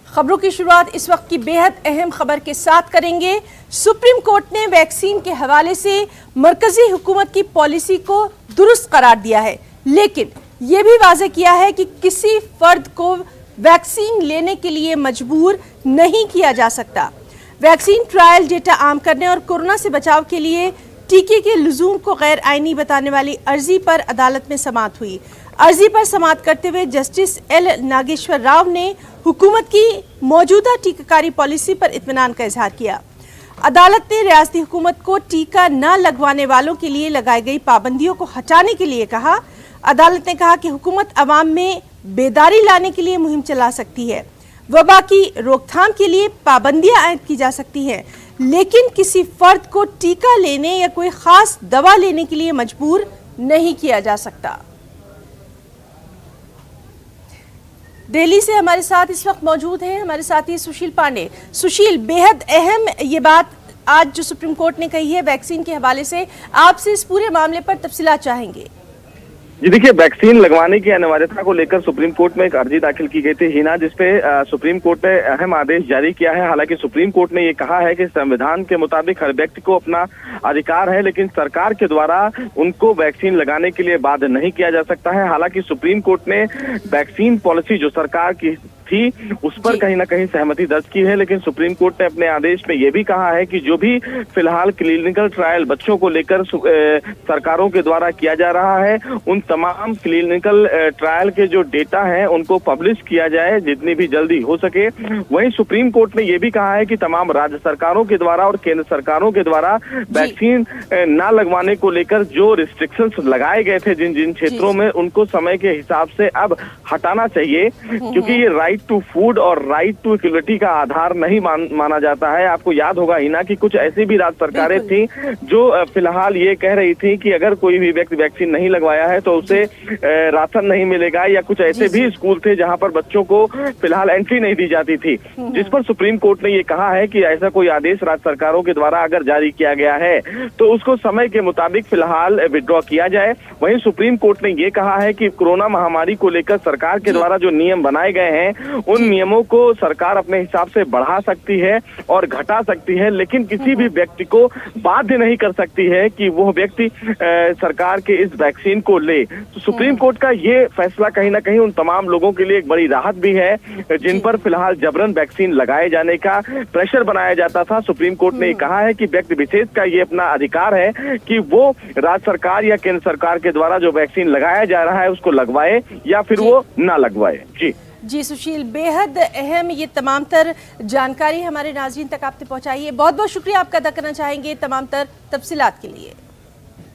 खबरों की शुरुआत इस वक्त की बेहद अहम खबर के साथ करेंगे। सुप्रीम कोर्ट ने वैक्सीन के हवाले से मरकजी हुकूमत की पॉलिसी को दुरुस्त करार दिया है, लेकिन यह भी वाज़ेह किया है कि किसी फर्द को वैक्सीन लेने के लिए मजबूर नहीं किया जा सकता। वैक्सीन ट्रायल डेटा आम करने और कोरोना से बचाव के लिए टीके के लुजूम को गैर आईनी बताने वाली अर्जी पर अदालत में समाअत हुई। अर्जी पर समाअत करते हुए जस्टिस एल नागेश्वर राव ने हुकूमत की मौजूदा टीकाकारी पॉलिसी पर इत्मीनान का इजहार किया। अदालत ने रियासती हुकूमत को टीका न लगवाने वालों के लिए लगाई गई पाबंदियों को हटाने के लिए कहा। अदालत ने कहा कि हुकूमत अवाम में बेदारी लाने के लिए मुहिम चला सकती है, वबा की रोकथाम के लिए पाबंदियां आयद की जा सकती हैं, लेकिन किसी फर्द को टीका लेने या कोई खास दवा लेने के लिए मजबूर नहीं किया जा सकता। दिल्ली से हमारे साथ इस वक्त मौजूद हैं हमारे साथी सुशील पांडे। सुशील, बेहद अहम ये बात आज जो सुप्रीम कोर्ट ने कही है वैक्सीन के हवाले से, आपसे इस पूरे मामले पर तफसीलात चाहेंगे। जी देखिए, वैक्सीन लगवाने की अनिवार्यता को लेकर सुप्रीम कोर्ट में एक अर्जी दाखिल की गई थी हिना, जिसपे सुप्रीम कोर्ट ने अहम आदेश जारी किया है। हालांकि सुप्रीम कोर्ट ने ये कहा है कि संविधान के मुताबिक हर व्यक्ति को अपना अधिकार है, लेकिन सरकार के द्वारा उनको वैक्सीन लगाने के लिए बाध्य नहीं किया जा सकता है। हालांकि सुप्रीम कोर्ट ने वैक्सीन पॉलिसी जो सरकार की थी उस पर कहीं ना कहीं सहमति दर्ज की है, लेकिन सुप्रीम कोर्ट ने अपने आदेश में यह भी कहा है कि जो भी फिलहाल क्लिनिकल ट्रायल बच्चों को लेकर सरकारों के द्वारा किया जा रहा है, उन तमाम क्लिनिकल ट्रायल के जो डेटा हैं उनको पब्लिश किया जाए जितनी भी जल्दी हो सके। वहीं सुप्रीम कोर्ट ने यह भी कहा है कि तमाम राज्य सरकारों के द्वारा और केंद्र सरकारों के द्वारा वैक्सीन न लगवाने को लेकर जो रिस्ट्रिक्शंस लगाए गए थे जिन जिन क्षेत्रों में, उनको समय के हिसाब से अब हटाना चाहिए, क्योंकि ये राइट टू फूड और राइट टू इक्वलिटी का आधार नहीं माना जाता है। आपको याद होगा हिना कि कुछ ऐसी भी राज्य सरकारें थी जो फिलहाल ये कह रही थी कि अगर कोई भी व्यक्ति वैक्सीन नहीं लगवाया है तो उसे राशन नहीं मिलेगा, या कुछ ऐसे भी स्कूल थे जहां पर बच्चों को फिलहाल एंट्री नहीं दी जाती थी, जिस पर सुप्रीम कोर्ट ने ये कहा है कि ऐसा कोई आदेश राज्य सरकारों के द्वारा अगर जारी किया गया है तो उसको समय के मुताबिक फिलहाल विड्रॉ किया जाए। वहीं सुप्रीम कोर्ट ने ये कहा है कि कोरोना महामारी को लेकर सरकार के द्वारा जो नियम बनाए गए हैं उन नियमों को सरकार अपने हिसाब से बढ़ा सकती है और घटा सकती है, लेकिन किसी भी व्यक्ति को बाध्य नहीं कर सकती है कि वो व्यक्ति सरकार के इस वैक्सीन को ले। तो सुप्रीम कोर्ट का ये फैसला कहीं ना कहीं उन तमाम लोगों के लिए एक बड़ी राहत भी है जिन पर फिलहाल जबरन वैक्सीन लगाए जाने का प्रेशर बनाया जाता था। सुप्रीम कोर्ट ने कहा है कि व्यक्ति विशेष का ये अपना अधिकार है कि वो राज्य सरकार या केंद्र सरकार के द्वारा जो वैक्सीन लगाया जा रहा है उसको लगवाए या फिर वो ना लगवाए। जी सुशील, बेहद अहम ये तमाम तर जानकारी हमारे नाज़रीन तक आपने पहुंचाई है। बहुत बहुत शुक्रिया आपका अदा करना चाहेंगे तमाम तर तफसीलात के लिए।